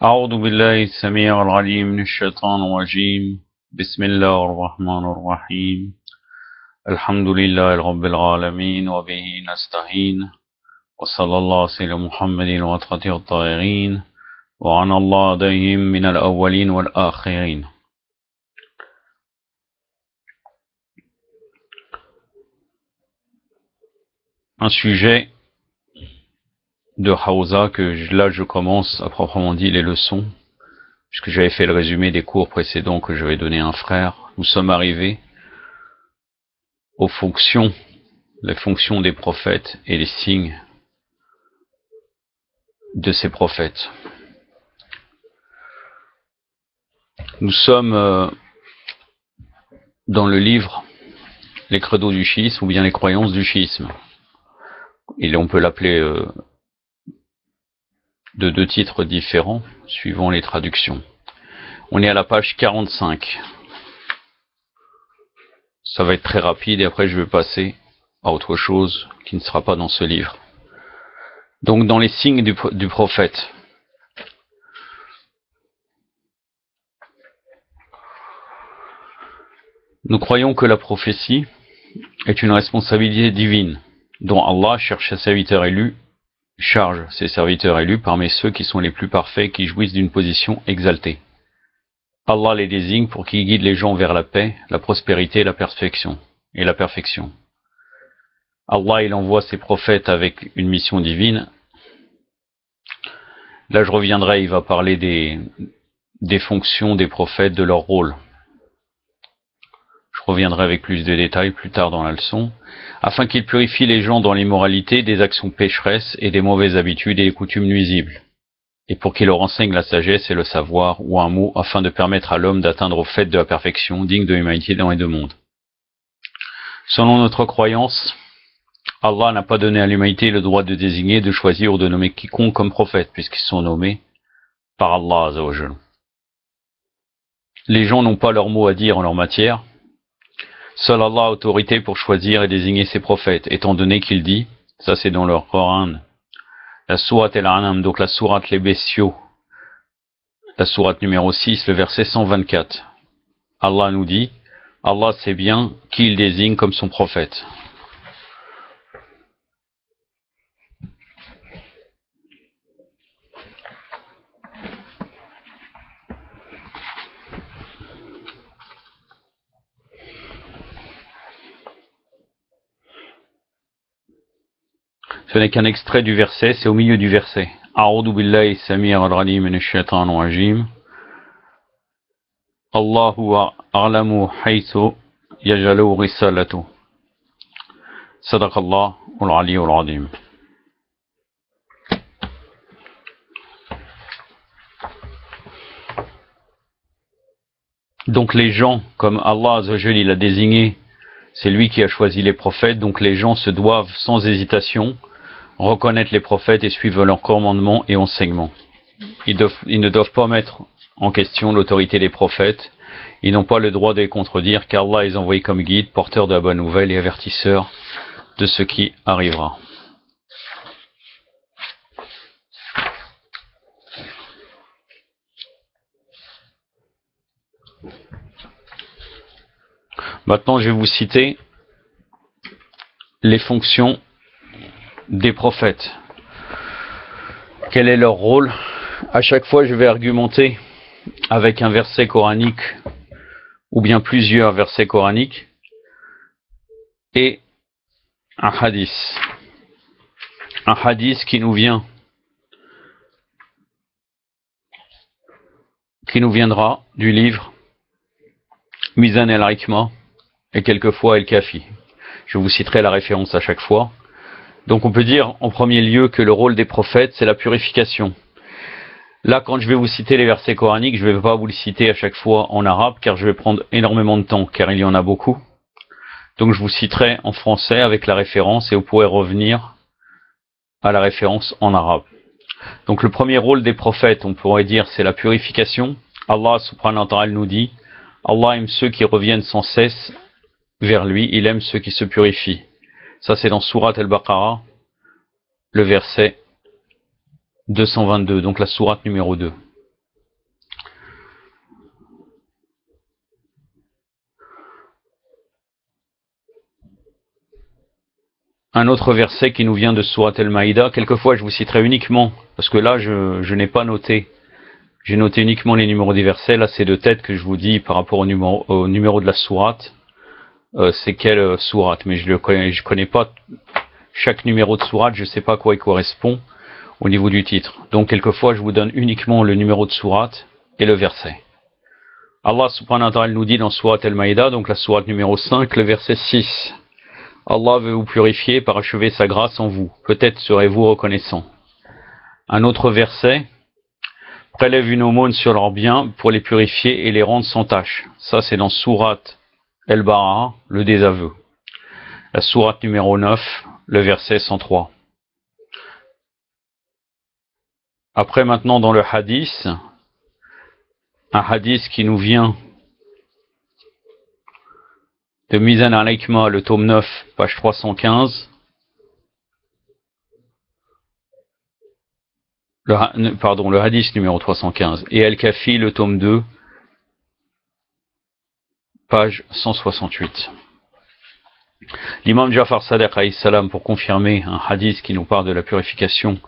أعوذ بالله السميع العليم من الشيطان الرجيم. بسم الله الرحمن الرحيم. الحمد لله رب العالمين وبه نستعين، وصلى الله على محمد وعلى الطاهرين وعن الله عليهم من الأولين والآخرين. Un sujet de Hausa là je commence à proprement dit les leçons, puisque j'avais fait le résumé des cours précédents que j'avais donné à un frère. Nous sommes arrivés aux fonctions, les fonctions des prophètes et les signes de ces prophètes. Nous sommes dans le livre Les credos du schisme ou bien les croyances du schisme. Et on peut l'appeler de deux titres différents suivant les traductions. On est à la page 45. Ça va être très rapide et après je vais passer à autre chose qui ne sera pas dans ce livre. Donc dans les signes du prophète. Nous croyons que la prophétie est une responsabilité divine dont Allah charge ses serviteurs élus parmi ceux qui sont les plus parfaits, qui jouissent d'une position exaltée. Allah les désigne pour qu'ils guident les gens vers la paix, la prospérité, la perfection. Allah, il envoie ses prophètes avec une mission divine. Là, je reviendrai, il va parler des fonctions des prophètes, de leur rôle. Je reviendrai avec plus de détails plus tard dans la leçon, afin qu'ils purifient les gens dans l'immoralité, des actions pécheresses et des mauvaises habitudes et des coutumes nuisibles, et pour qu'ils leur enseignent la sagesse et le savoir, ou un mot, afin de permettre à l'homme d'atteindre au fait de la perfection, digne de l'humanité dans les deux mondes. Selon notre croyance, Allah n'a pas donné à l'humanité le droit de désigner, de choisir ou de nommer quiconque comme prophète, puisqu'ils sont nommés par Allah Azza wa Jal. Les gens n'ont pas leur mot à dire en leur matière. Seul Allah a autorité pour choisir et désigner ses prophètes, étant donné qu'il dit, ça c'est dans leur Coran, la sourate El-An'am, donc la sourate les bestiaux, la sourate numéro 6, le verset 124. Allah nous dit, Allah sait bien qui il désigne comme son prophète. Ce n'est qu'un extrait du verset, c'est au milieu du verset. A'udhu billahi samir al-alim minash shaitanir rajim. Allahu a'lamu haythu yajalu risalatu. Sadaqallah al-aliyyul azim. Donc les gens, comme Allah Azza wa Jalla il a désigné, c'est lui qui a choisi les prophètes, donc les gens se doivent sans hésitation reconnaître les prophètes et suivre leurs commandements et enseignements. Ils ne doivent pas mettre en question l'autorité des prophètes. Ils n'ont pas le droit de les contredire, car Allah les a envoyés comme guides, porteurs de la bonne nouvelle et avertisseurs de ce qui arrivera. Maintenant, je vais vous citer les fonctions des prophètes. Quel est leur rôle? À chaque fois, je vais argumenter avec un verset coranique ou bien plusieurs versets coraniques et un hadith. Un hadith qui nous viendra du livre Mizan el-Hikma et quelquefois El-Kafi. Je vous citerai la référence à chaque fois. Donc on peut dire en premier lieu que le rôle des prophètes, c'est la purification. Là, quand je vais vous citer les versets coraniques, je ne vais pas vous les citer à chaque fois en arabe, car je vais prendre énormément de temps, car il y en a beaucoup. Donc je vous citerai en français avec la référence et vous pourrez revenir à la référence en arabe. Donc le premier rôle des prophètes, on pourrait dire, c'est la purification. Allah subhanahu wa ta'ala nous dit, Allah aime ceux qui reviennent sans cesse vers lui, il aime ceux qui se purifient. Ça c'est dans Sourate Al-Baqarah, le verset 222, donc la sourate numéro 2. un autre verset qui nous vient de Surat Al-Maïda. Quelquefois, je vous citerai uniquement, parce que là, je n'ai pas noté. J'ai noté uniquement les numéros des versets. Là, c'est de tête que je vous dis par rapport au numéro de la sourate. C'est quelle sourate, mais je connais pas chaque numéro de sourate, je sais pas à quoi il correspond au niveau du titre. Donc, quelquefois, je vous donne uniquement le numéro de sourate et le verset. Allah subhanahu wa ta'ala nous dit dans Surat Al-Maïda, donc la sourate numéro 5, le verset 6. Allah veut vous purifier par achever sa grâce en vous. Peut-être serez-vous reconnaissant. Un autre verset, prélève une aumône sur leurs biens pour les purifier et les rendre sans tache. Ça, c'est dans Surat Al-Bara'a, le désaveu. La sourate numéro 9, le verset 103. Après, maintenant, dans le hadith, un hadith qui nous vient de Mizan al-Hikma, le tome 9, page 315. Le hadith numéro 315. Et Al-Kafi, le tome 2, page 168. L'imam Ja'far Sadiq alayhi salam, pour confirmer un hadith qui nous parle de la purification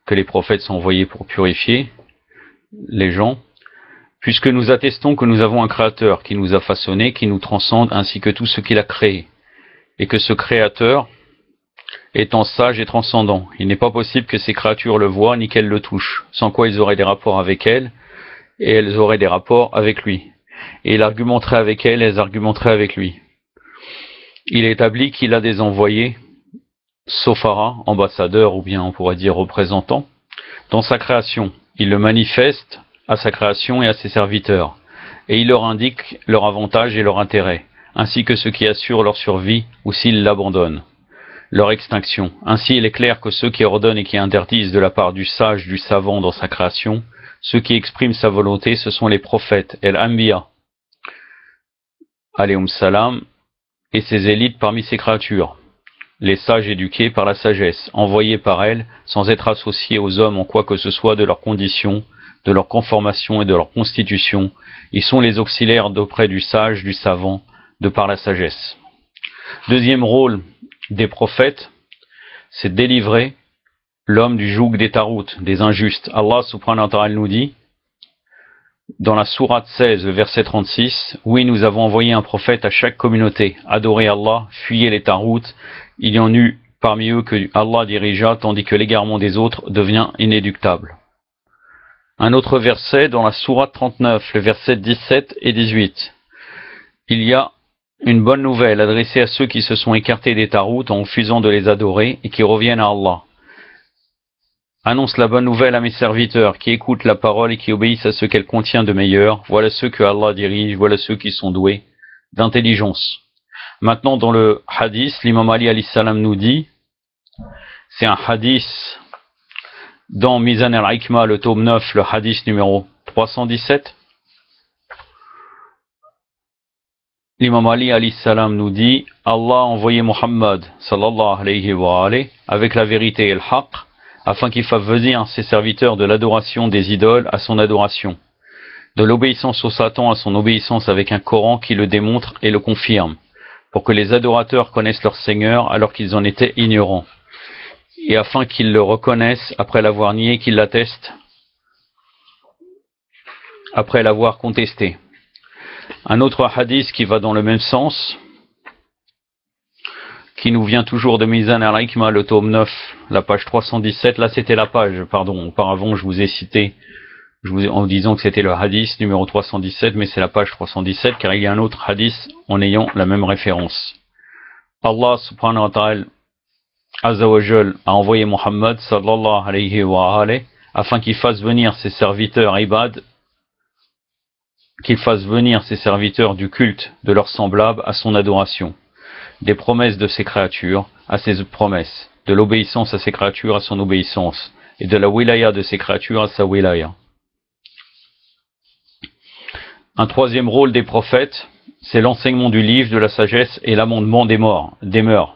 que les prophètes sont envoyés pour purifier les gens, puisque nous attestons que nous avons un créateur qui nous a façonnés, qui nous transcende, ainsi que tout ce qu'il a créé, et que ce créateur étant sage et transcendant, il n'est pas possible que ces créatures le voient ni qu'elles le touchent, sans quoi ils auraient des rapports avec elles, et elles auraient des rapports avec lui. Et il argumenterait avec elles, et elles argumenteraient avec lui. Il est établi qu'il a des envoyés, sofara, ambassadeurs, ou bien on pourrait dire représentants, dans sa création. Il le manifeste à sa création et à ses serviteurs, et il leur indique leur avantage et leur intérêt, ainsi que ce qui assure leur survie ou s'ils l'abandonnent, leur extinction. Ainsi il est clair que ceux qui ordonnent et qui interdisent de la part du sage, du savant dans sa création, ceux qui expriment sa volonté, ce sont les prophètes, el-Anbiya, alayhum salam, et ses élites parmi ses créatures, les sages éduqués par la sagesse, envoyés par elle, sans être associés aux hommes en quoi que ce soit de leurs conditions, de leur conformation et de leur constitution. Ils sont les auxiliaires d'auprès du sage, du savant, de par la sagesse. Deuxième rôle des prophètes, c'est délivrer l'homme du joug des taroutes, des injustes. Allah subhanahu wa ta'ala nous dit, dans la sourate 16, le verset 36, oui, nous avons envoyé un prophète à chaque communauté. Adorez Allah, fuyez les taroutes. Il y en eut parmi eux que Allah dirigea, tandis que l'égarement des autres devient inéluctable. Un autre verset dans la sourate 39, le verset 17 et 18. Il y a une bonne nouvelle adressée à ceux qui se sont écartés des taroutes en refusant de les adorer et qui reviennent à Allah. Annonce la bonne nouvelle à mes serviteurs qui écoutent la parole et qui obéissent à ce qu'elle contient de meilleur. Voilà ceux que Allah dirige, voilà ceux qui sont doués d'intelligence. Maintenant, dans le hadith, l'imam Ali alayhi salam nous dit, c'est un hadith dans Mizan al-Hikma, le tome 9, le hadith numéro 317. L'imam Ali alayhi salam nous dit, Allah a envoyé Muhammad sallallahu alayhi wa alayhi avec la vérité et le haqq, afin qu'il fasse venir ses serviteurs de l'adoration des idoles à son adoration, de l'obéissance au Satan à son obéissance avec un Coran qui le démontre et le confirme, pour que les adorateurs connaissent leur Seigneur alors qu'ils en étaient ignorants, et afin qu'ils le reconnaissent après l'avoir nié, qu'ils l'attestent après l'avoir contesté. Un autre hadith qui va dans le même sens, qui nous vient toujours de Mizan al-Hikma, le tome 9, la page 317. Là, c'était la page, pardon. Auparavant, je vous ai cité, en disant que c'était le hadith numéro 317, mais c'est la page 317, car il y a un autre hadith en ayant la même référence. Allah subhanahu wa ta'ala, azza wa jal, a envoyé Muhammad sallallahu alayhi wa alayhi, afin qu'il fasse venir ses serviteurs ibad, qu'il fasse venir ses serviteurs du culte de leurs semblables à son adoration, des promesses de ses créatures à ses promesses, de l'obéissance à ses créatures à son obéissance, et de la wilaya de ses créatures à sa wilaya. Un troisième rôle des prophètes, c'est l'enseignement du livre, de la sagesse et l'amendement des mœurs.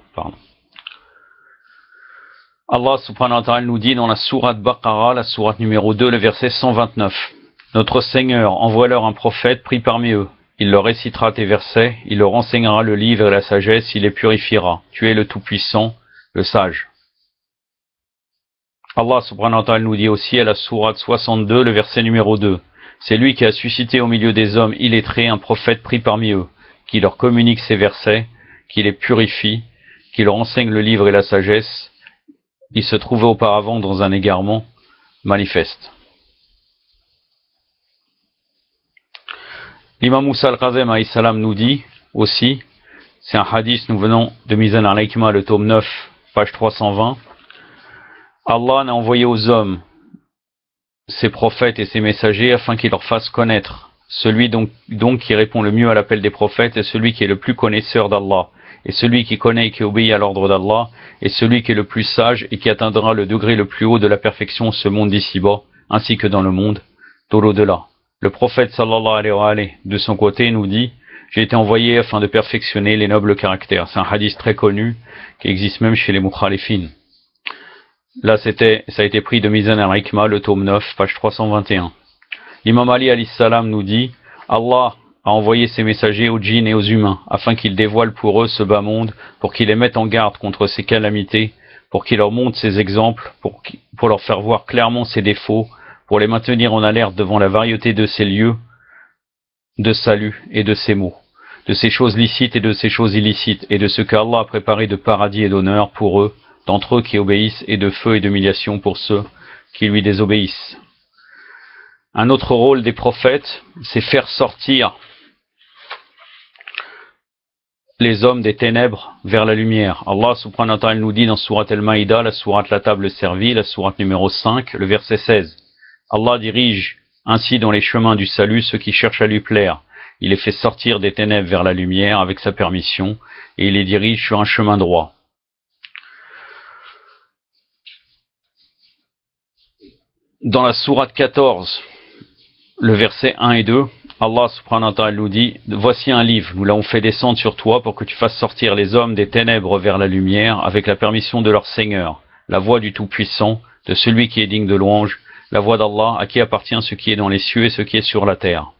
Allah subhanahu wa ta'ala nous dit dans la sourate Baqara, la sourate numéro 2, le verset 129. Notre Seigneur, envoie-leur un prophète pris parmi eux. Il leur récitera tes versets, il leur enseignera le livre et la sagesse, il les purifiera. Tu es le Tout-Puissant, le sage. Allah subhanahu wa ta'ala nous dit aussi à la sourate 62, le verset numéro 2. C'est lui qui a suscité au milieu des hommes illettrés un prophète pris parmi eux, qui leur communique ces versets, qui les purifie, qui leur enseigne le livre et la sagesse. Il se trouvait auparavant dans un égarement manifeste. L'imam Moussa al-Kazem alayhi salam nous dit aussi, c'est un hadith, nous venons de Mizan al-Hikmah, le tome 9, page 320, Allah n'a envoyé aux hommes ses prophètes et ses messagers afin qu'ils leur fassent connaître. Celui donc qui répond le mieux à l'appel des prophètes est celui qui est le plus connaisseur d'Allah, et celui qui connaît et qui obéit à l'ordre d'Allah, est celui qui est le plus sage et qui atteindra le degré le plus haut de la perfection en ce monde d'ici-bas, ainsi que dans le monde de l'au-delà. Le prophète sallallahu alayhi wa alayhi, de son côté, nous dit « J'ai été envoyé afin de perfectionner les nobles caractères ». C'est un hadith très connu, qui existe même chez les mukhalifin. Là, ça a été pris de Mizan al-Hikmah, le tome 9, page 321. L'imam Ali alayhi salam nous dit « Allah a envoyé ses messagers aux djinns et aux humains, afin qu'ils dévoilent pour eux ce bas monde, pour qu'ils les mettent en garde contre ces calamités, pour qu'ils leur montrent ses exemples, pour leur faire voir clairement ses défauts, pour les maintenir en alerte devant la variété de ces lieux de salut et de ces maux, de ces choses licites et de ces choses illicites, et de ce qu'Allah a préparé de paradis et d'honneur pour eux, d'entre eux qui obéissent, et de feu et d'humiliation pour ceux qui lui désobéissent. » Un autre rôle des prophètes, c'est faire sortir les hommes des ténèbres vers la lumière. Allah subhanahu wa ta'ala nous dit dans sourate Al-Maïda, la sourate La Table Servie, la sourate numéro 5, le verset 16. Allah dirige ainsi dans les chemins du salut ceux qui cherchent à lui plaire. Il les fait sortir des ténèbres vers la lumière avec sa permission, et il les dirige sur un chemin droit. Dans la sourate 14, le verset 1 et 2, Allah subhanahu wa ta'ala nous dit « Voici un livre, nous l'avons fait descendre sur toi pour que tu fasses sortir les hommes des ténèbres vers la lumière avec la permission de leur Seigneur, la voix du Tout-Puissant, de celui qui est digne de louange, la voix d'Allah à qui appartient ce qui est dans les cieux et ce qui est sur la terre. »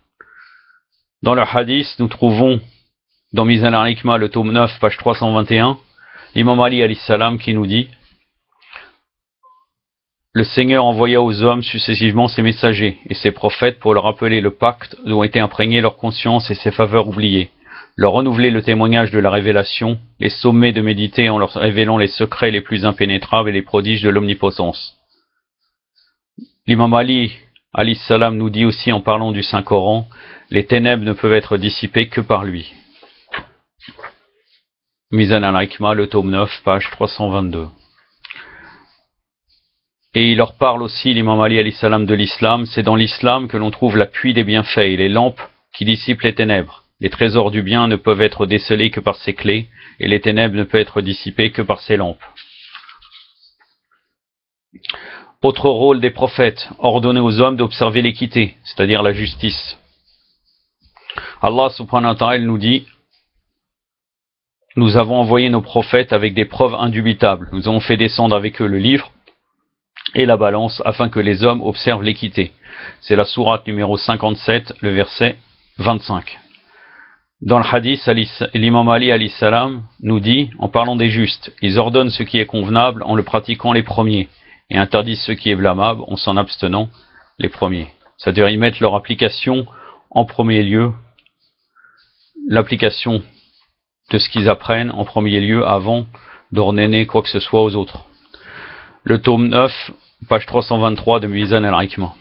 Dans le hadith, nous trouvons dans Mizan al-Hikmah, le tome 9, page 321, l'imam Ali alayhi salam qui nous dit le Seigneur envoya aux hommes successivement ses messagers et ses prophètes pour leur rappeler le pacte dont ont été imprégnés leur conscience et ses faveurs oubliées, leur renouveler le témoignage de la révélation, les sommer de méditer en leur révélant les secrets les plus impénétrables et les prodiges de l'omnipotence. L'imam Ali alayhi salam nous dit aussi en parlant du Saint-Coran, les ténèbres ne peuvent être dissipées que par lui. Mizan al-Hikmah, le tome 9, page 322. Et il leur parle aussi, l'imam Ali alayhi salam, de l'islam. C'est dans l'islam que l'on trouve l'appui des bienfaits et les lampes qui dissipent les ténèbres. Les trésors du bien ne peuvent être décelés que par ses clés, et les ténèbres ne peuvent être dissipées que par ses lampes. Autre rôle des prophètes, ordonner aux hommes d'observer l'équité, c'est-à-dire la justice. Allah subhanahu wa ta'ala nous dit « Nous avons envoyé nos prophètes avec des preuves indubitables. Nous avons fait descendre avec eux le livre et la balance afin que les hommes observent l'équité. » C'est la sourate numéro 57, le verset 25. Dans le hadith, l'imam Ali alayhi salam nous dit, en parlant des justes, ils ordonnent ce qui est convenable en le pratiquant les premiers, et interdisent ce qui est blâmable en s'en abstenant les premiers. C'est-à-dire ils mettent leur application en premier lieu, l'application de ce qu'ils apprennent en premier lieu avant d'ordonner quoi que ce soit aux autres. Le tome 9, page 323 de Mizan al-Hikmah.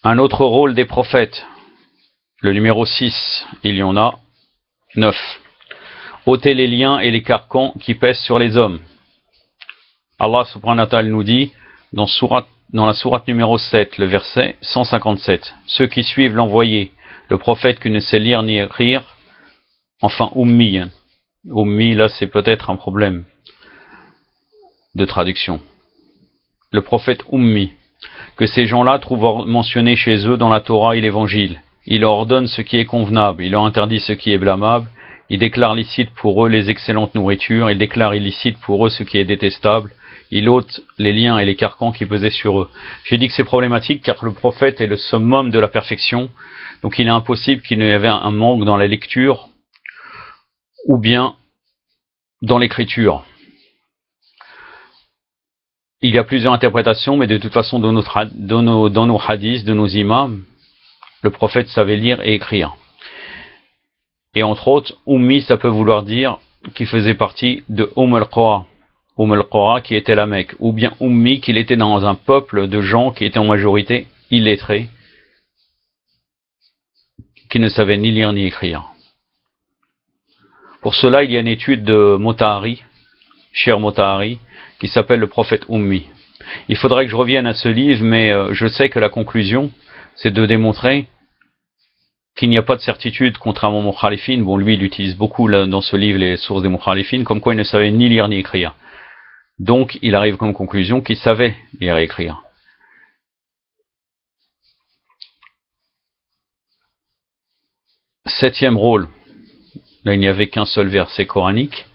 Un autre rôle des prophètes, le numéro 6, il y en a 9. Ôter les liens et les carcans qui pèsent sur les hommes. Allah subhanahu wa ta'ala nous dit, dans la sourate numéro 7, le verset 157, ceux qui suivent l'envoyé, le prophète qui ne sait lire ni écrire, enfin ummi. Ummi, là c'est peut-être un problème de traduction. Le prophète ummi, que ces gens-là trouvent mentionné chez eux dans la Torah et l'Évangile. Il leur ordonne ce qui est convenable, il leur interdit ce qui est blâmable, il déclare licite pour eux les excellentes nourritures, il déclare illicite pour eux ce qui est détestable, il ôte les liens et les carcans qui pesaient sur eux. J'ai dit que c'est problématique car le prophète est le summum de la perfection, donc il est impossible qu'il n'y ait un manque dans la lecture ou bien dans l'écriture. il y a plusieurs interprétations, mais de toute façon, dans nos hadiths, de nos imams, le prophète savait lire et écrire. Et entre autres, Ummi, ça peut vouloir dire qu'il faisait partie de al-Qura. Al-Qura qui était la Mecque. Ou bien Ummi, qu'il était dans un peuple de gens qui étaient en majorité illettrés, qui ne savaient ni lire ni écrire. Pour cela, il y a une étude de Motahari, cher Motahari, qui s'appelle le prophète Ummi. Il faudrait que je revienne à ce livre, mais je sais que la conclusion, c'est de démontrer qu'il n'y a pas de certitude, contrairement aux Mukhalifin. Bon, lui, il utilise beaucoup là, dans ce livre les sources des Mukhalifin, comme quoi il ne savait ni lire ni écrire. Donc, il arrive comme conclusion qu'il savait lire et écrire. Septième rôle. Là, il n'y avait qu'un seul verset coranique.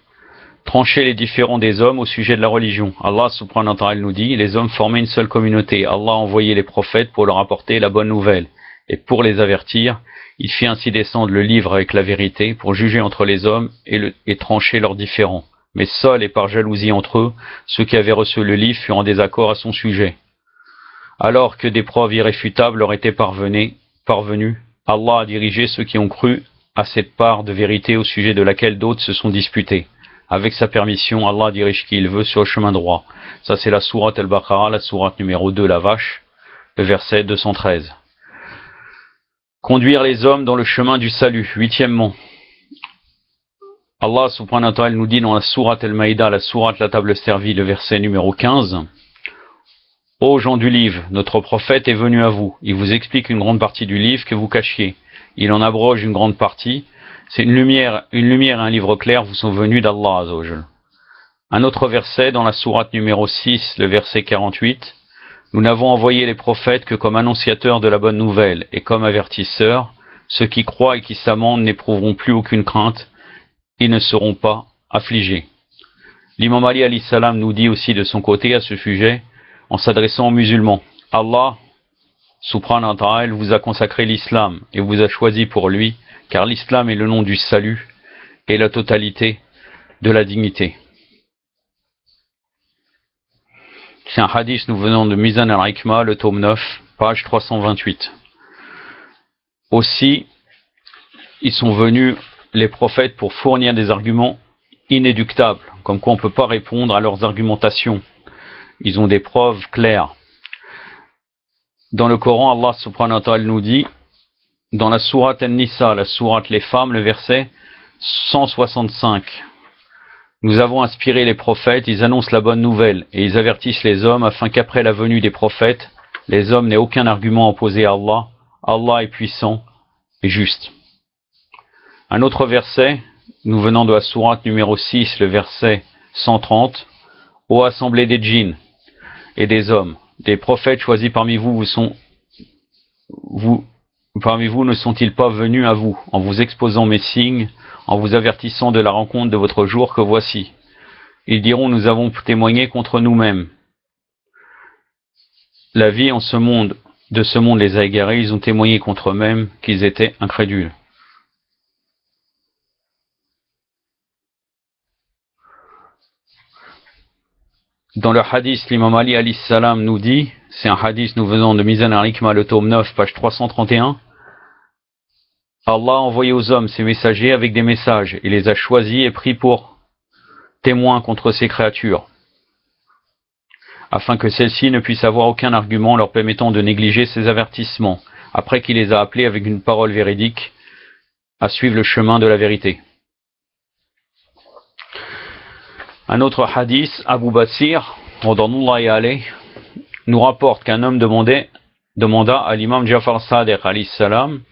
Trancher les différends des hommes au sujet de la religion. Allah subhanahu wa ta'ala nous dit, les hommes formaient une seule communauté. Allah a envoyé les prophètes pour leur apporter la bonne nouvelle. Et pour les avertir, il fit ainsi descendre le livre avec la vérité pour juger entre les hommes et trancher leurs différends. Mais seuls et par jalousie entre eux, ceux qui avaient reçu le livre furent en désaccord à son sujet. Alors que des preuves irréfutables leur étaient parvenues, Allah a dirigé ceux qui ont cru à cette part de vérité au sujet de laquelle d'autres se sont disputés. Avec sa permission, Allah dirige qui il veut sur le chemin droit. Ça c'est la sourate Al-Baqarah, la sourate numéro 2, la vache, le verset 213. Conduire les hommes dans le chemin du salut. Huitièmement, Allah subhanahu wa ta'ala nous dit dans la sourate Al-Maïda, la sourate la table servie, le verset numéro 15, ô gens du livre, notre prophète est venu à vous. Il vous explique une grande partie du livre que vous cachiez. Il en abroge une grande partie. C'est une lumière et un livre clair vous sont venus d'Allah Azza wa Jal. Un autre verset dans la sourate numéro 6, le verset 48, nous n'avons envoyé les prophètes que comme annonciateurs de la bonne nouvelle et comme avertisseurs. Ceux qui croient et qui s'amendent n'éprouveront plus aucune crainte et ne seront pas affligés. L'imam Ali alayhi salam nous dit aussi de son côté à ce sujet, en s'adressant aux musulmans, Allah subhanahu wa ta'ala vous a consacré l'islam et vous a choisi pour lui, car l'islam est le nom du salut et la totalité de la dignité. C'est un hadith nous venant de Mizan al-Hikma, le tome 9, page 328. Aussi, ils sont venus, les prophètes, pour fournir des arguments inéductables, comme quoi on ne peut pas répondre à leurs argumentations. Ils ont des preuves claires. Dans le Coran, Allah subhanahu wa ta'ala nous dit, dans la sourate An-Nisa, la sourate les femmes, le verset 165, nous avons inspiré les prophètes, ils annoncent la bonne nouvelle et ils avertissent les hommes afin qu'après la venue des prophètes, les hommes n'aient aucun argument opposé à Allah. Allah est puissant et juste. Un autre verset, nous venons de la sourate numéro 6, le verset 130, ô assemblée des djinns et des hommes, des prophètes choisis parmi vous ne sont-ils pas venus à vous, en vous exposant mes signes, en vous avertissant de la rencontre de votre jour que voici. Ils diront, nous avons témoigné contre nous-mêmes. La vie de ce monde les a égarés, ils ont témoigné contre eux-mêmes qu'ils étaient incrédules. Dans le hadith, l'imam Ali alayhi salam nous dit, c'est un hadith nous venant de Mizan al-Hikma, le tome 9, page 331, Allah a envoyé aux hommes ses messagers avec des messages, et les a choisis et pris pour témoins contre ces créatures, afin que celles-ci ne puissent avoir aucun argument leur permettant de négliger ces avertissements, après qu'il les a appelés avec une parole véridique à suivre le chemin de la vérité. Un autre hadith, Abu Basir, radhiyallahu anhu, nous rapporte qu'un homme demanda à l'imam Ja'far Sadiq alayhi salam,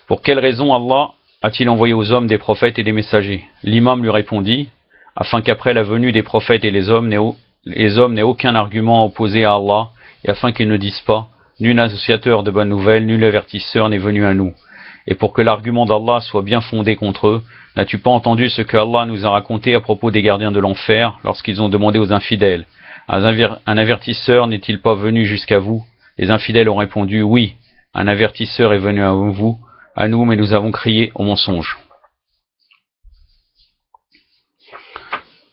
pour quelle raison Allah a-t-il envoyé aux hommes des prophètes et des messagers? L'imam lui répondit, afin qu'après la venue des prophètes et les hommes n'aient aucun argument opposé à Allah, et afin qu'ils ne disent pas, nul associateur de bonnes nouvelles, nul avertisseur n'est venu à nous. Et pour que l'argument d'Allah soit bien fondé contre eux, n'as-tu pas entendu ce que Allah nous a raconté à propos des gardiens de l'enfer, lorsqu'ils ont demandé aux infidèles, un avertisseur n'est-il pas venu jusqu'à vous? Les infidèles ont répondu, oui, un avertisseur est venu à nous, mais nous avons crié au mensonge.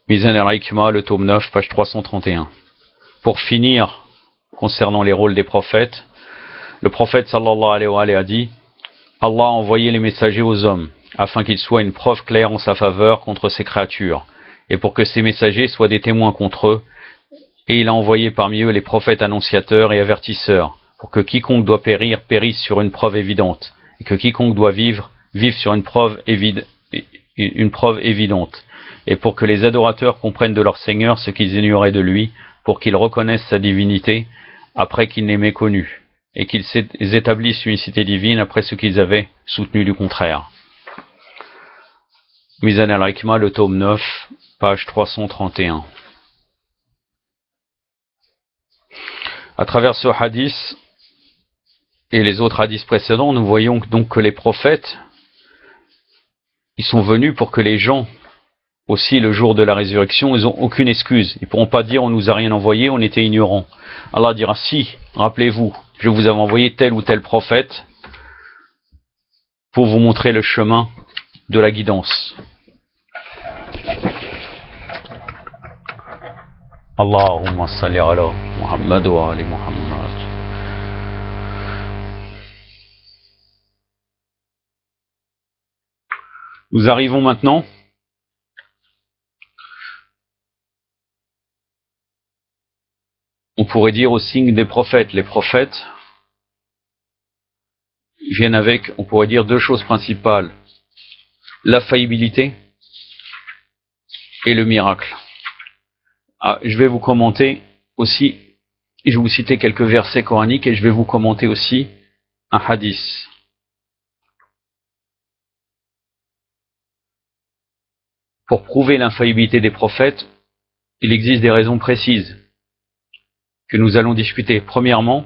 Mizan al-Hikma, le tome 9, page 331. pour finir, concernant les rôles des prophètes, le prophète sallallahu alayhi wa sallam a dit: Allah a envoyé les messagers aux hommes, afin qu'ils soient une preuve claire en sa faveur contre ses créatures, et pour que ces messagers soient des témoins contre eux, et il a envoyé parmi eux les prophètes annonciateurs et avertisseurs, pour que quiconque doit périr périsse sur une preuve évidente, et que quiconque doit vivre vive sur une preuve évidente, et pour que les adorateurs comprennent de leur Seigneur ce qu'ils ignoraient de lui, pour qu'ils reconnaissent sa divinité après qu'ils l'aient méconnu, et qu'ils établissent une cité divine après ce qu'ils avaient soutenu du contraire. Mizan al-Hikma, le tome 9, page 331. À travers ce hadith et les autres hadiths précédents, nous voyons donc que les prophètes, ils sont venus pour que les gens, aussi le jour de la résurrection, ils n'ont aucune excuse. Ils ne pourront pas dire on nous a rien envoyé, on était ignorants. Allah dira si, rappelez-vous, je vous avais envoyé tel ou tel prophète pour vous montrer le chemin de la guidance. Allahumma salli ala Muhammad wa ali Muhammad. Nous arrivons maintenant on pourrait dire au signe des prophètes. Les prophètes viennent avec, on pourrait dire, deux choses principales: la faillibilité et le miracle. Je vais vous commenter aussi, je vais vous citer quelques versets coraniques et je vais vous commenter aussi un hadith. Pour prouver l'infaillibilité des prophètes, il existe des raisons précises que nous allons discuter. Premièrement,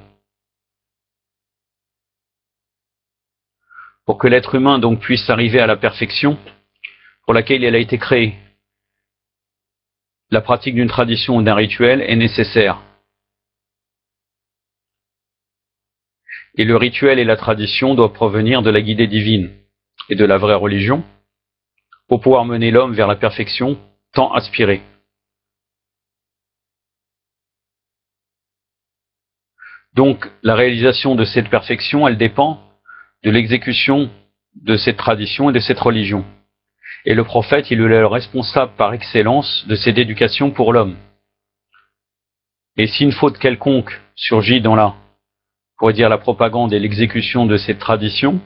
pour que l'être humain donc puisse arriver à la perfection pour laquelle il a été créé, la pratique d'une tradition ou d'un rituel est nécessaire. Et le rituel et la tradition doivent provenir de la guidée divine et de la vraie religion pour pouvoir mener l'homme vers la perfection tant aspirée. Donc, la réalisation de cette perfection, elle dépend de l'exécution de cette tradition et de cette religion. Et le prophète, il est le responsable par excellence de cette éducation pour l'homme. Et si une faute quelconque surgit dans la, on pourrait dire, la propagande et l'exécution de cette tradition,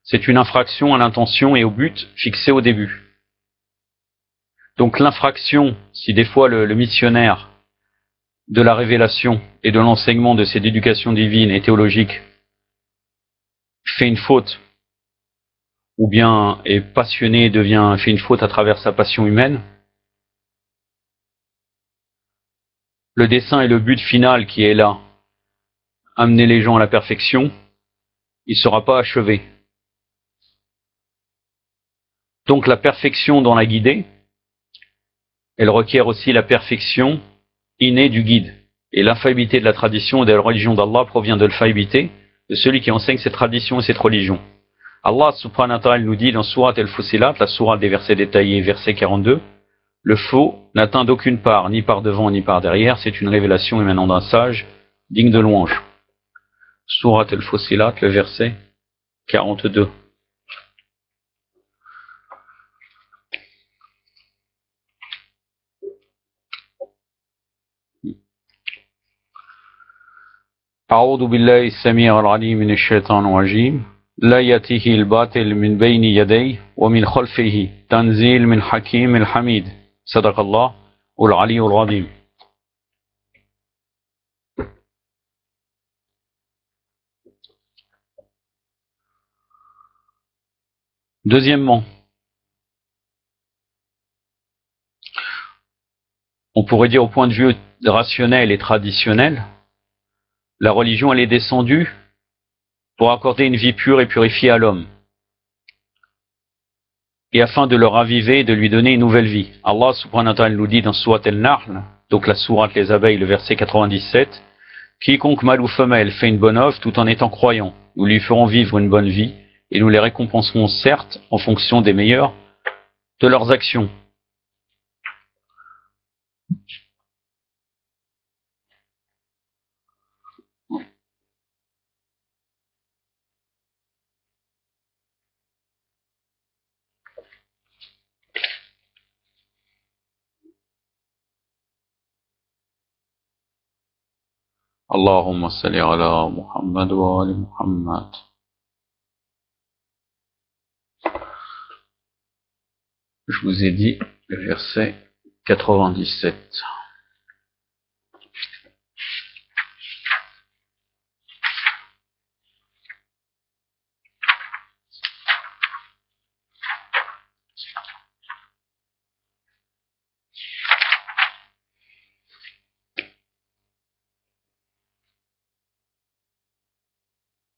c'est une infraction à l'intention et au but fixé au début. Donc l'infraction, si des fois le missionnaire de la révélation et de l'enseignement de cette éducation divine et théologique fait une faute, ou bien est passionné, fait une faute à travers sa passion humaine, le dessein et le but final qui est là, amener les gens à la perfection, il ne sera pas achevé. Donc la perfection dans la guidée, elle requiert aussi la perfection innée du guide. Et l'infaillibilité de la tradition et de la religion d'Allah provient de l'infaillibilité de celui qui enseigne cette tradition et cette religion. Allah subhanahu wa ta'ala nous dit dans Surat al-Fussilat, la sourate des versets détaillés, verset 42, le faux n'atteint d'aucune part, ni par devant ni par derrière, c'est une révélation émanant d'un sage, digne de louange. Surat al-Fussilat, le verset 42. أعوذ بالله السميع العليم من الشيطان الرجيم لا يأتيه الباطل من بين يديه ومن خلفه تنزيل من حكيم الحميد صدق الله العلي العظيم. Deuxièmement, on pourrait dire au point de vue rationnel et traditionnel, la religion elle est descendue pour accorder une vie pure et purifiée à l'homme, et afin de le raviver et de lui donner une nouvelle vie. Allah subhanahu wa ta'ala nous dit dans Surat al-Nahl, donc la sourate les abeilles, le verset 97, quiconque mâle ou femelle fait une bonne œuvre tout en étant croyant, nous lui ferons vivre une bonne vie et nous les récompenserons certes en fonction des meilleurs de leurs actions. Allahumma salli ala Muhammad wa ali Muhammad. Je vous ai dit le verset 97.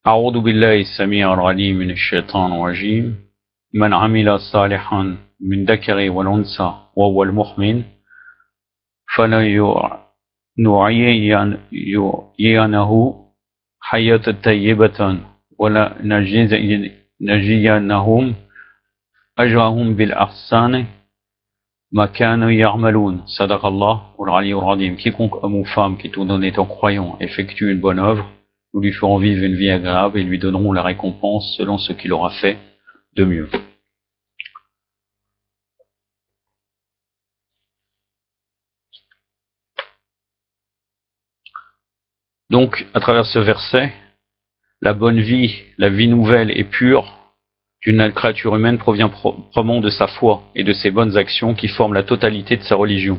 أعوذ بالله السميع العليم من الشيطان الرجيم من عمل صالحا من ذكر والأنثى وهو المؤمن فلنحيينه حياة طيبة ولنجزينهم أجرهم بالأحسن ما كانوا يعملون. صدق الله العلي العظيم. Quiconque homme ou femme qui tout en étant croyant effectue une bonne œuvre, nous lui ferons vivre une vie agréable et lui donnerons la récompense selon ce qu'il aura fait de mieux. Donc, à travers ce verset, la bonne vie, la vie nouvelle et pure d'une créature humaine provient proprement de sa foi et de ses bonnes actions qui forment la totalité de sa religion.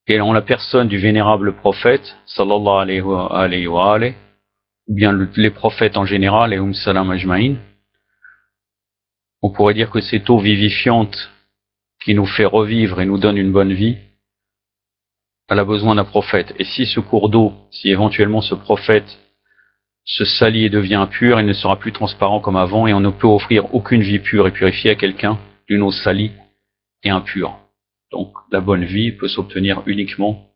Et en la personne du vénérable prophète, sallallahu alayhi wa alayhi, ou bien les prophètes en général, et salam ajma'in, on pourrait dire que cette eau vivifiante qui nous fait revivre et nous donne une bonne vie, elle a besoin d'un prophète. Et si ce cours d'eau, si éventuellement ce prophète se salit et devient impur, il ne sera plus transparent comme avant et on ne peut offrir aucune vie pure et purifiée à quelqu'un d'une eau salie et impure. Donc la bonne vie peut s'obtenir uniquement,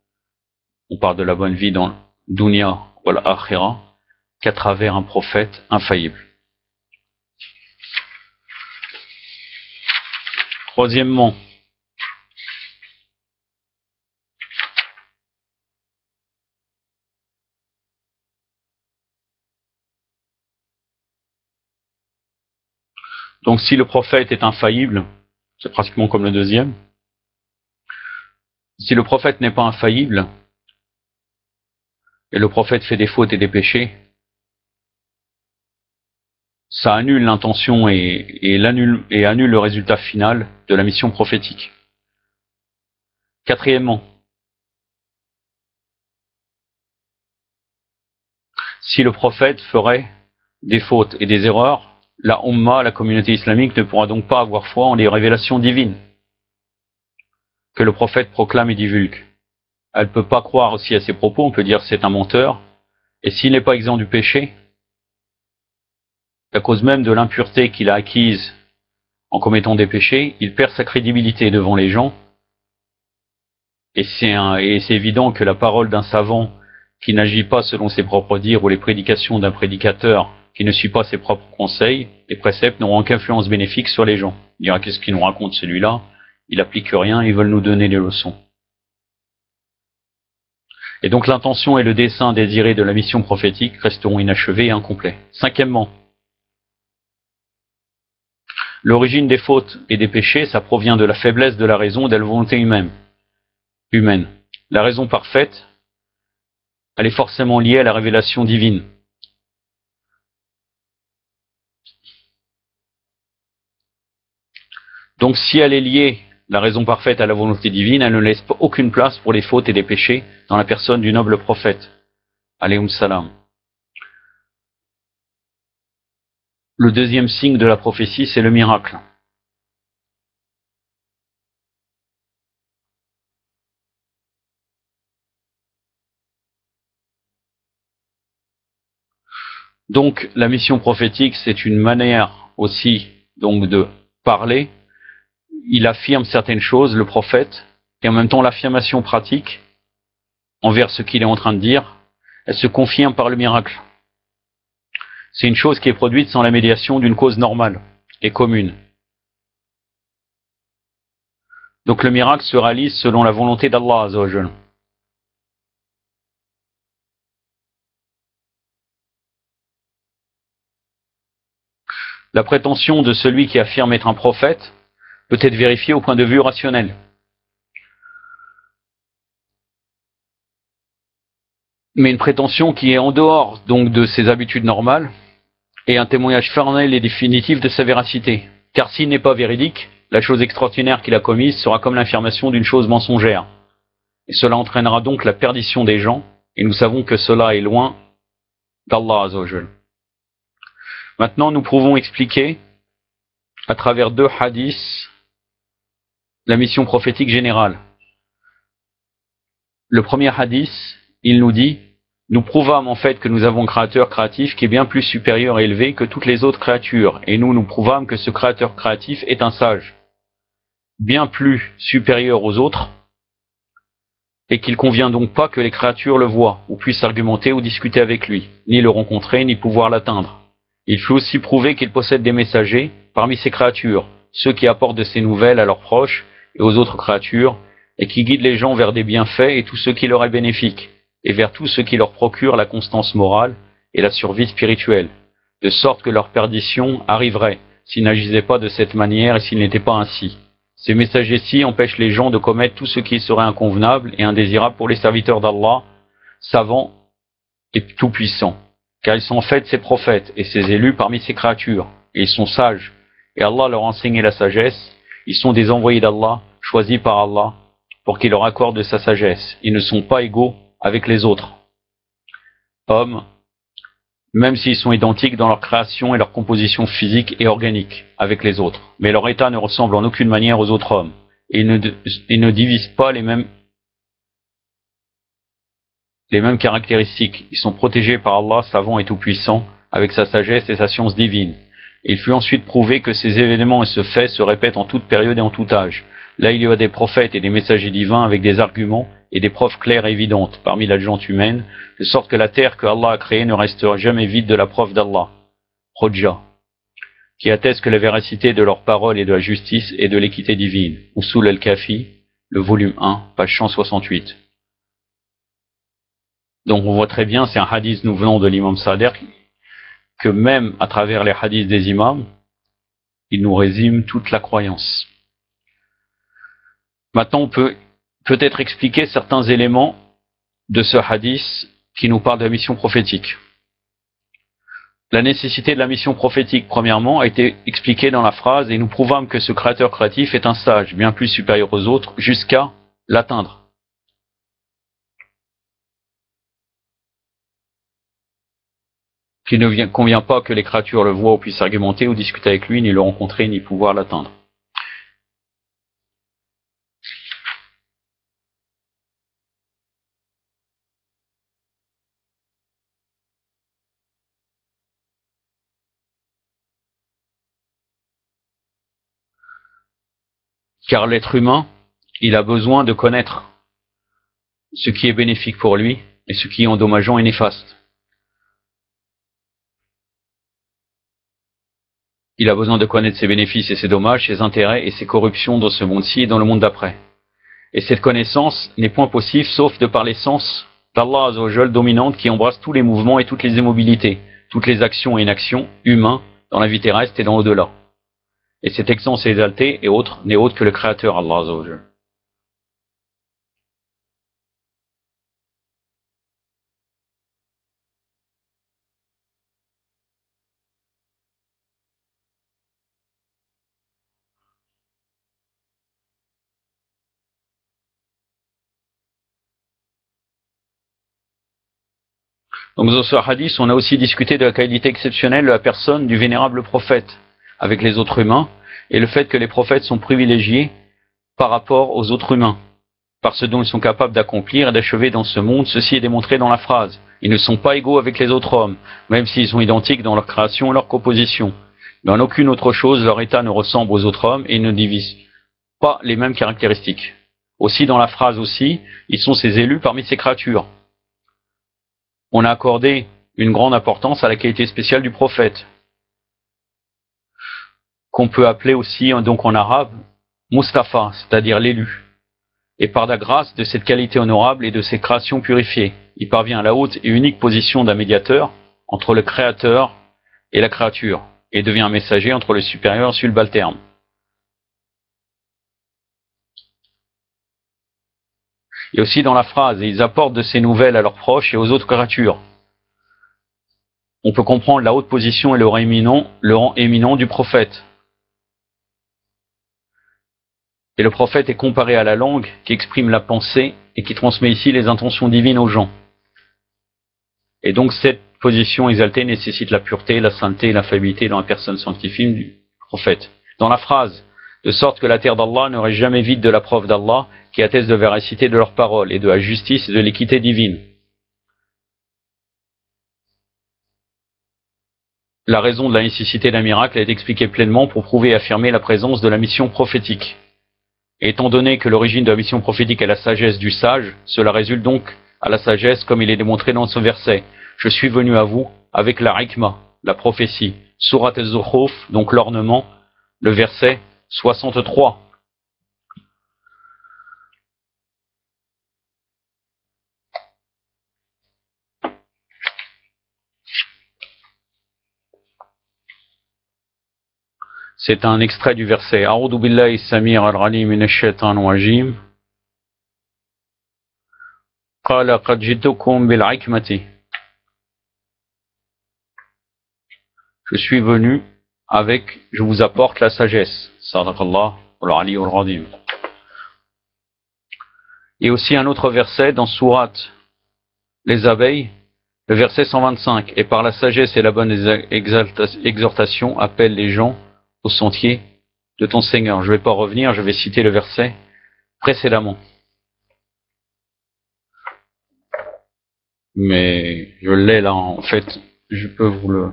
on parle de la bonne vie dans dunya ou l'akhira, qu'à travers un prophète infaillible. Troisièmement, donc si le prophète est infaillible, c'est pratiquement comme le deuxième. Si le prophète n'est pas infaillible, et le prophète fait des fautes et des péchés, ça annule l'intention et annule le résultat final de la mission prophétique. Quatrièmement, si le prophète ferait des fautes et des erreurs, la Ummah, la communauté islamique, ne pourra donc pas avoir foi en les révélations divines que le prophète proclame et divulgue. Elle ne peut pas croire aussi à ses propos, on peut dire c'est un menteur, et s'il n'est pas exempt du péché, à cause même de l'impureté qu'il a acquise en commettant des péchés, il perd sa crédibilité devant les gens, et c'est évident que la parole d'un savant qui n'agit pas selon ses propres dires ou les prédications d'un prédicateur qui ne suit pas ses propres conseils, les préceptes n'auront aucune influence bénéfique sur les gens. Il dira qu'est-ce qu'il nous raconte celui-là, il n'applique rien, ils veulent nous donner des leçons. Et donc l'intention et le dessein désiré de la mission prophétique resteront inachevés et incomplets. Cinquièmement, l'origine des fautes et des péchés, ça provient de la faiblesse de la raison et de la volonté humaine. La raison parfaite, elle est forcément liée à la révélation divine. Donc si elle est liée, la raison parfaite, à la volonté divine, elle ne laisse aucune place pour les fautes et les péchés dans la personne du noble prophète. Alayhum salam. Le deuxième signe de la prophétie, c'est le miracle. Donc la mission prophétique, c'est une manière aussi donc de parler. Il affirme certaines choses, le prophète, et en même temps l'affirmation pratique envers ce qu'il est en train de dire, elle se confirme par le miracle. C'est une chose qui est produite sans la médiation d'une cause normale et commune. Donc le miracle se réalise selon la volonté d'Allah Azza wa Jal. La prétention de celui qui affirme être un prophète peut être vérifiée au point de vue rationnel. mais une prétention qui est en dehors donc de ses habitudes normales et un témoignage formel et définitif de sa véracité. Car s'il n'est pas véridique, la chose extraordinaire qu'il a commise sera comme l'affirmation d'une chose mensongère. Et cela entraînera donc la perdition des gens, et nous savons que cela est loin d'Allah Azzawajal. Maintenant, nous pouvons expliquer, à travers 2 hadiths, la mission prophétique générale. Le premier hadith, il nous dit: nous prouvâmes en fait que nous avons un créateur créatif qui est bien plus supérieur et élevé que toutes les autres créatures, et nous prouvâmes que ce créateur créatif est un sage, bien plus supérieur aux autres, et qu'il convient donc pas que les créatures le voient, ou puissent argumenter ou discuter avec lui, ni le rencontrer, ni pouvoir l'atteindre. Il faut aussi prouver qu'il possède des messagers parmi ces créatures, ceux qui apportent de ses nouvelles à leurs proches et aux autres créatures, et qui guident les gens vers des bienfaits et tout ce qui leur est bénéfique, et vers tout ce qui leur procure la constance morale et la survie spirituelle, de sorte que leur perdition arriverait s'ils n'agissaient pas de cette manière et s'ils n'étaient pas ainsi. Ces messagers-ci empêchent les gens de commettre tout ce qui serait inconvenable et indésirable pour les serviteurs d'Allah, savants et tout-puissants, car ils sont en fait ses prophètes et ses élus parmi ses créatures, et ils sont sages, et Allah leur a enseigné la sagesse. Ils sont des envoyés d'Allah, choisis par Allah, pour qu'il leur accorde de sa sagesse. Ils ne sont pas égaux avec les autres hommes, même s'ils sont identiques dans leur création et leur composition physique et organique avec les autres. Mais leur état ne ressemble en aucune manière aux autres hommes. Et ils ne divisent pas les mêmes caractéristiques. Ils sont protégés par Allah, savant et tout-puissant, avec sa sagesse et sa science divine. Et il fut ensuite prouvé que ces événements et ce fait se répètent en toute période et en tout âge. Là, il y a des prophètes et des messagers divins avec des arguments et des preuves claires et évidentes parmi la gente humaine, de sorte que la terre que Allah a créée ne restera jamais vide de la preuve d'Allah, Hujja, qui atteste que la véracité de leurs paroles et de la justice et de l'équité divine. Usul al-Kafi, le volume 1, page 168. Donc on voit très bien, c'est un hadith nous venant de l'imam Sa'dir, que même à travers les hadiths des imams, il nous résume toute la croyance. Maintenant, on peut peut-être expliquer certains éléments de ce hadith qui nous parle de la mission prophétique. La nécessité de la mission prophétique, premièrement, a été expliquée dans la phrase « Et nous prouvâmes que ce créateur créatif est un sage, bien plus supérieur aux autres, jusqu'à l'atteindre. » Qu'il ne convient pas que les créatures le voient ou puissent argumenter ou discuter avec lui, ni le rencontrer, ni pouvoir l'atteindre. Car l'être humain, il a besoin de connaître ce qui est bénéfique pour lui et ce qui est endommageant et néfaste. Il a besoin de connaître ses bénéfices et ses dommages, ses intérêts et ses corruptions dans ce monde-ci et dans le monde d'après. Et cette connaissance n'est point possible sauf de par l'essence d'Allah Azzawajal dominante qui embrasse tous les mouvements et toutes les immobilités, toutes les actions et inactions humains dans la vie terrestre et dans l'au-delà. Et cette essence exaltée n'est autre que le Créateur Allah Azzawajal. Donc dans ce hadith, on a aussi discuté de la qualité exceptionnelle de la personne du vénérable prophète avec les autres humains, et le fait que les prophètes sont privilégiés par rapport aux autres humains, par ce dont ils sont capables d'accomplir et d'achever dans ce monde. Ceci est démontré dans la phrase. Ils ne sont pas égaux avec les autres hommes, même s'ils sont identiques dans leur création et leur composition. Mais en aucune autre chose, leur état ne ressemble aux autres hommes et ils ne divisent pas les mêmes caractéristiques. Aussi dans la phrase aussi, ils sont ses élus parmi ses créatures. On a accordé une grande importance à la qualité spéciale du prophète, qu'on peut appeler aussi, donc en arabe, Mustafa, c'est-à-dire l'élu. Et par la grâce de cette qualité honorable et de ses créations purifiées, il parvient à la haute et unique position d'un médiateur entre le Créateur et la créature, et devient un messager entre le supérieur et le subalterne. Et aussi dans la phrase, et ils apportent de ces nouvelles à leurs proches et aux autres créatures. On peut comprendre la haute position et le rang éminent du prophète. Et le prophète est comparé à la langue qui exprime la pensée et qui transmet ici les intentions divines aux gens. Et donc cette position exaltée nécessite la pureté, la sainteté et l'infaillibilité dans la personne sanctifiée du prophète. Dans la phrase, de sorte que la terre d'Allah ne reste jamais vide de la preuve d'Allah qui atteste de véracité de leurs paroles et de la justice et de l'équité divine. La raison de la nécessité d'un miracle est expliquée pleinement pour prouver et affirmer la présence de la mission prophétique. Et étant donné que l'origine de la mission prophétique est la sagesse du sage, cela résulte donc à la sagesse comme il est démontré dans ce verset. Je suis venu à vous avec la hikma, la prophétie, Surat al-Zukhruf, donc l'ornement, le verset 63. C'est un extrait du verset. A'udhu billahi samir al-alim minash shaitanir rajim. Qala qad jitukum bil hikmati. Je suis venu avec, je vous apporte la sagesse. Sadaqallah al-ali al-radim. Et aussi un autre verset dans Surat les abeilles, le verset 125. Et par la sagesse et la bonne exhortation, appelle les gens au sentier de ton Seigneur. Je ne vais pas revenir, je vais citer le verset précédemment. Mais je l'ai là, en fait, je peux vous le...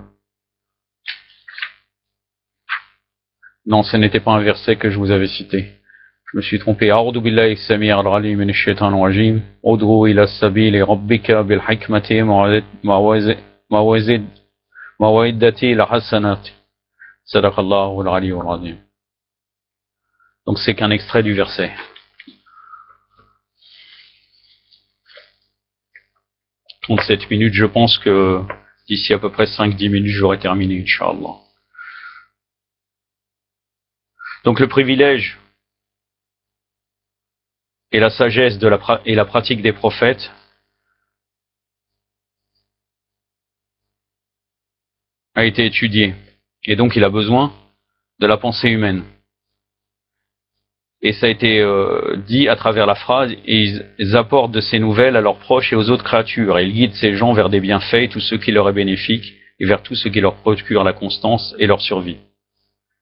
Non, ce n'était pas un verset que je vous avais cité. Je me suis trompé. A'udhu billahi samir al-alim minash shaitanir rajim. Ud'u ila sabili rabbika bil hikmati mawa'idati la hasanati. Sadaqallahu al-ali al-azim. Donc c'est qu'un extrait du verset. « 37 minutes, je pense que d'ici à peu près 5-10 minutes, j'aurai terminé, Inch'Allah. Donc le privilège et la sagesse et la pratique des prophètes a été étudié. Et donc il a besoin de la pensée humaine. Et ça a été dit à travers la phrase, et ils apportent de ces nouvelles à leurs proches et aux autres créatures, et ils guident ces gens vers des bienfaits, tout ce qui leur est bénéfique, et vers tout ce qui leur procure la constance et leur survie.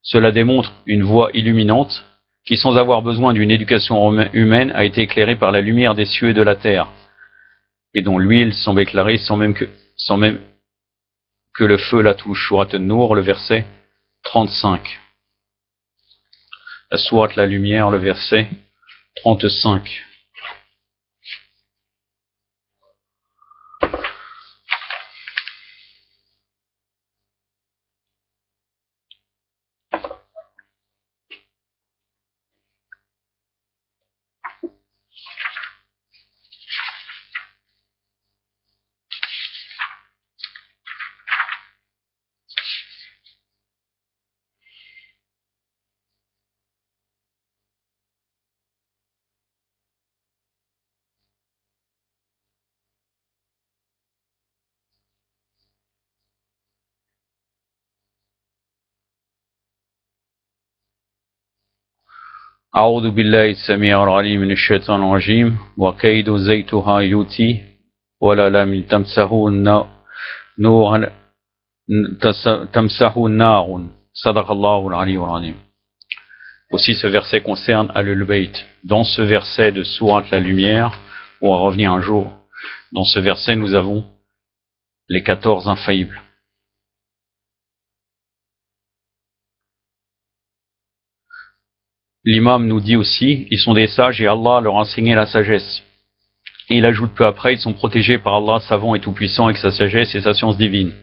Cela démontre une voie illuminante, qui sans avoir besoin d'une éducation humaine a été éclairée par la lumière des cieux et de la terre, et dont l'huile semble éclairée sans même que le feu la touche. Surat an-Nur, le verset 35. La sourate la lumière, le verset 35. أعوذ بالله السميع العليم من الشيطان الرجيم وكيد زيتها يؤتي ولا لم تمسه النار صدق الله العلي العظيم. Aussi ce verset concerne Ahlul Bayt. Dans ce verset de Sourate la lumière, on va revenir un jour, dans ce verset nous avons les 14 infaillibles. L'imam nous dit aussi, ils sont des sages et Allah leur a enseigné la sagesse. Et il ajoute peu après, ils sont protégés par Allah, savant et tout-puissant avec sa sagesse et sa science divine.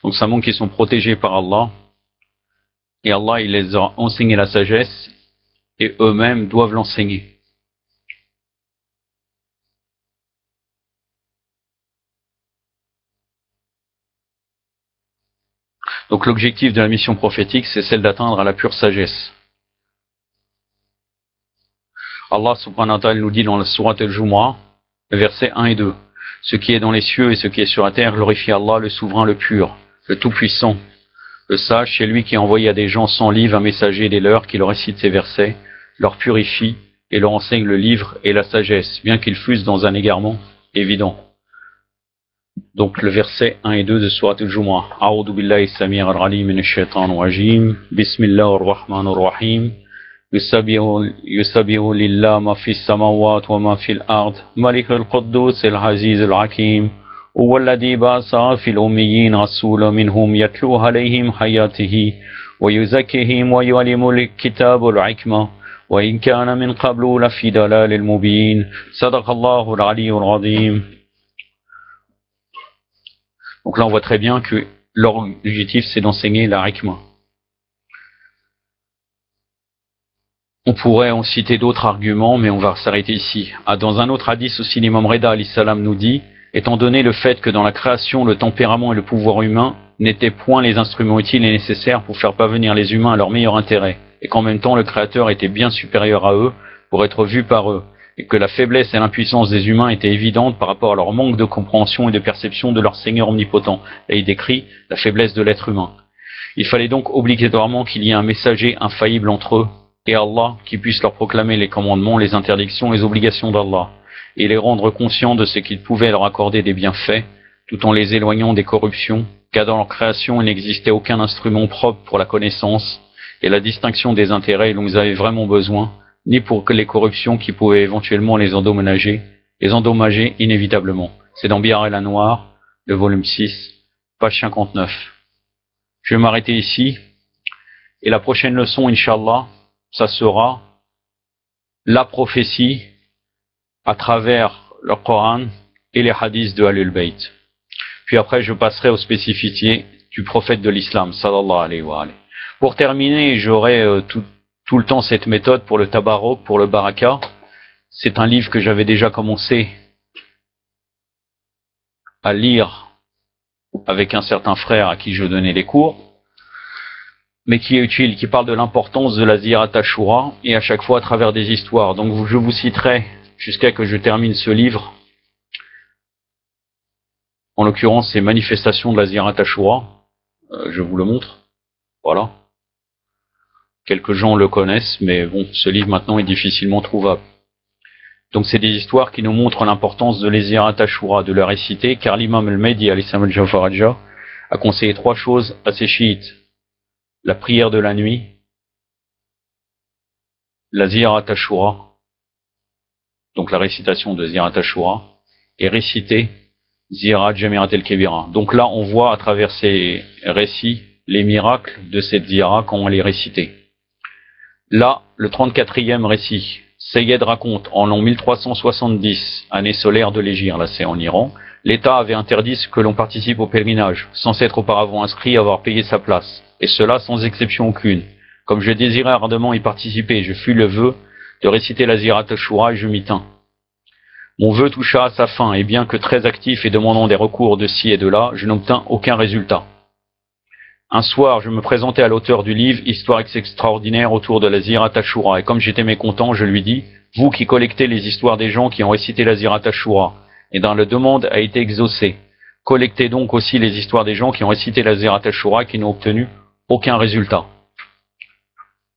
Donc ça montre qu'ils sont protégés par Allah. Et Allah, il les a enseigné la sagesse et eux-mêmes doivent l'enseigner. Donc l'objectif de la mission prophétique, c'est celle d'atteindre à la pure sagesse. Allah subhanahu wa ta'ala nous dit dans la sourate al-Jumu'ah, versets 1 et 2. Ce qui est dans les cieux et ce qui est sur la terre glorifie Allah, le souverain, le pur, le tout-puissant. Le sage, c'est lui qui a envoyé à des gens sans livre un messager des leurs qui leur récite ces versets, leur purifie et leur enseigne le livre et la sagesse, bien qu'ils fussent dans un égarement évident. Donc le verset 1 et 2 de Sourate al-Jumu'ah. A'udhu billahi as-sami' al-'alim minash shaitanir rajim. Bismillahir rahmanir rahim. يسبح لله ما في السماوات وما في الأرض ملك القدوس العزيز الحكيم هو الذي بعث في الأميين رسولا منهم يتلو عليهم آياته ويزكيهم ويعلمهم الكتاب والحكمة وإن كان من قبل لفي ضلال مبين صدق الله العلي العظيم. Donc là on voit très bien que leur objectif c'est d'enseigner la hikmah. On pourrait en citer d'autres arguments, mais on va s'arrêter ici. Dans un autre hadith aussi, l'imam Reda alayhi salam nous dit, étant donné le fait que dans la création, le tempérament et le pouvoir humain n'étaient point les instruments utiles et nécessaires pour faire parvenir les humains à leur meilleur intérêt, et qu'en même temps le Créateur était bien supérieur à eux pour être vu par eux, et que la faiblesse et l'impuissance des humains étaient évidentes par rapport à leur manque de compréhension et de perception de leur Seigneur omnipotent. Et il décrit la faiblesse de l'être humain. Il fallait donc obligatoirement qu'il y ait un messager infaillible entre eux et Allah qui puisse leur proclamer les commandements, les interdictions et les obligations d'Allah, et les rendre conscients de ce qu'il pouvait leur accorder des bienfaits, tout en les éloignant des corruptions, car dans leur création il n'existait aucun instrument propre pour la connaissance et la distinction des intérêts dont ils avaient vraiment besoin, ni pour que les corruptions qui pouvaient éventuellement les endommager inévitablement. C'est dans Bihar el-Anwar, le volume 6, page 59. Je vais m'arrêter ici, et la prochaine leçon, Inch'Allah, ça sera la prophétie à travers le Coran et les hadiths de Ahlul Bayt. Puis après, je passerai aux spécificités du prophète de l'islam, sallallahu alayhi wa alayhi. Pour terminer, j'aurai tout le temps cette méthode pour le tabarruk, pour le baraka. C'est un livre que j'avais déjà commencé à lire avec un certain frère à qui je donnais les cours, mais qui est utile, qui parle de l'importance de la Ziyarat Ashura, et à chaque fois à travers des histoires. Donc je vous citerai, jusqu'à que je termine ce livre, en l'occurrence c'est Manifestations de la Ziyarat Ashura, je vous le montre, voilà. Quelques gens le connaissent, mais bon, ce livre maintenant est difficilement trouvable. Donc c'est des histoires qui nous montrent l'importance de la Ziyarat Ashura, de la réciter, car l'imam al-Mahdi alayhi salam al-Jafaraja a conseillé 3 choses à ses chiites: la prière de la nuit, la Ziyarat Ashura, donc la récitation de Ziyarat Ashura, et réciter Ziyarat Jamirat el-Kebira. Donc là, on voit à travers ces récits les miracles de cette Ziyara quand on les récitait. Là, le 34e récit, Sayyid raconte, en l'an 1370, année solaire de l'Hégire, là c'est en Iran, l'État avait interdit que l'on participe au pèlerinage, sans s'être auparavant inscrit à avoir payé sa place, et cela sans exception aucune. Comme je désirais ardemment y participer, je fus le vœu de réciter la Ziyarat Ashura et je m'y tins. Mon vœu toucha à sa fin, et bien que très actif et demandant des recours de ci et de là, je n'obtins aucun résultat. Un soir, je me présentai à l'auteur du livre « Histoire extraordinaire autour de la Ziyarat Ashura » et comme j'étais mécontent, je lui dis « Vous qui collectez les histoires des gens qui ont récité la Ziyarat Ashura, et dont la demande a été exaucée, collectez donc aussi les histoires des gens qui ont récité la Ziyarat Ashura et qui n'ont obtenu aucun résultat. »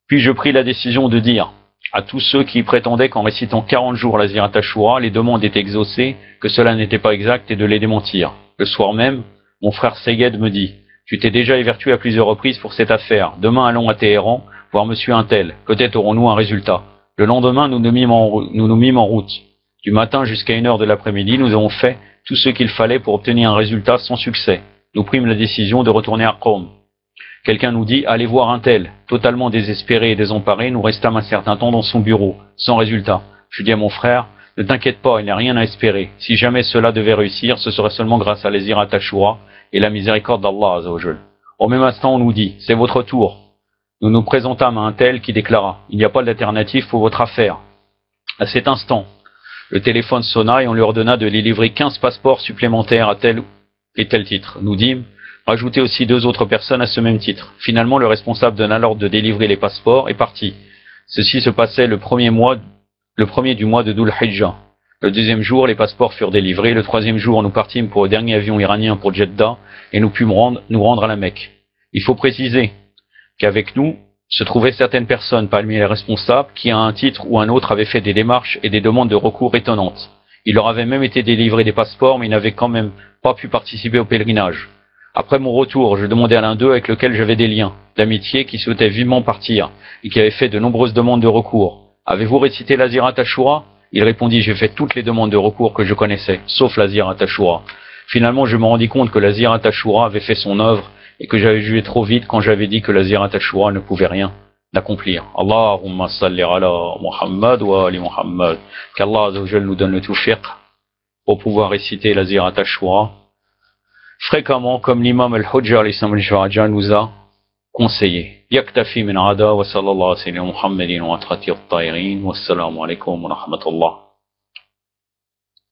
Puis je pris la décision de dire à tous ceux qui prétendaient qu'en récitant 40 jours la Ziyarat Ashura, les demandes étaient exaucées, que cela n'était pas exact et de les démentir. Le soir même, mon frère Sayyid me dit « Tu t'es déjà évertué à plusieurs reprises pour cette affaire. Demain allons à Téhéran, voir monsieur Untel. Peut-être aurons-nous un résultat. » Le lendemain, nous nous mîmes en route. Du matin jusqu'à 1h de l'après-midi, nous avons fait tout ce qu'il fallait pour obtenir un résultat sans succès. Nous prîmes la décision de retourner à Qom. Quelqu'un nous dit « Allez voir Untel. » Totalement désespérés et désemparés, nous restâmes un certain temps dans son bureau, sans résultat. Je dis à mon frère « Ne t'inquiète pas, il n'y a rien à espérer. Si jamais cela devait réussir, ce serait seulement grâce à la Ziyarat Ashura et la miséricorde d'Allah Azzawajal. » Au même instant, on nous dit « C'est votre tour. » Nous nous présentâmes à un tel qui déclara « Il n'y a pas d'alternative pour votre affaire. » À cet instant, le téléphone sonna et on lui ordonna de lui livrer 15 passeports supplémentaires à tel et tel titre. Nous dîmes « ajouter aussi 2 autres personnes à ce même titre. Finalement, le responsable donna l'ordre de délivrer les passeports et partit. Ceci se passait le premier du mois de Dhul Hijjah. Le 2e jour, les passeports furent délivrés. Le 3e jour, nous partîmes pour le dernier avion iranien pour Jeddah et nous pûmes nous rendre à la Mecque. Il faut préciser qu'avec nous se trouvaient certaines personnes parmi les responsables qui, à un titre ou un autre, avaient fait des démarches et des demandes de recours étonnantes. Il leur avait même été délivré des passeports, mais ils n'avaient quand même pas pu participer au pèlerinage. Après mon retour, je demandai à l'un d'eux avec lequel j'avais des liens d'amitié qui souhaitait vivement partir et qui avait fait de nombreuses demandes de recours. Avez-vous récité la Ziyarat Ashura? Il répondit, j'ai fait toutes les demandes de recours que je connaissais, sauf la Ziyarat Ashura. Finalement, je me rendis compte que la Ziyarat Ashura avait fait son œuvre et que j'avais joué trop vite quand j'avais dit que la Ziyarat Ashura ne pouvait rien accomplir. Allahumma salli ala Muhammad wa ali Muhammad. Qu'Allah Azza wa Jal nous donne le tawfiq pour pouvoir réciter la Ziyarat Ashura fréquemment comme l'imam al-Hujja al-Islam nous a conseillé. Yaktafi min ada wa sallallahu alayhi wa sallam Muhammadin wa atrati at-ta'irin wa assalamu alaykum wa rahmatullah.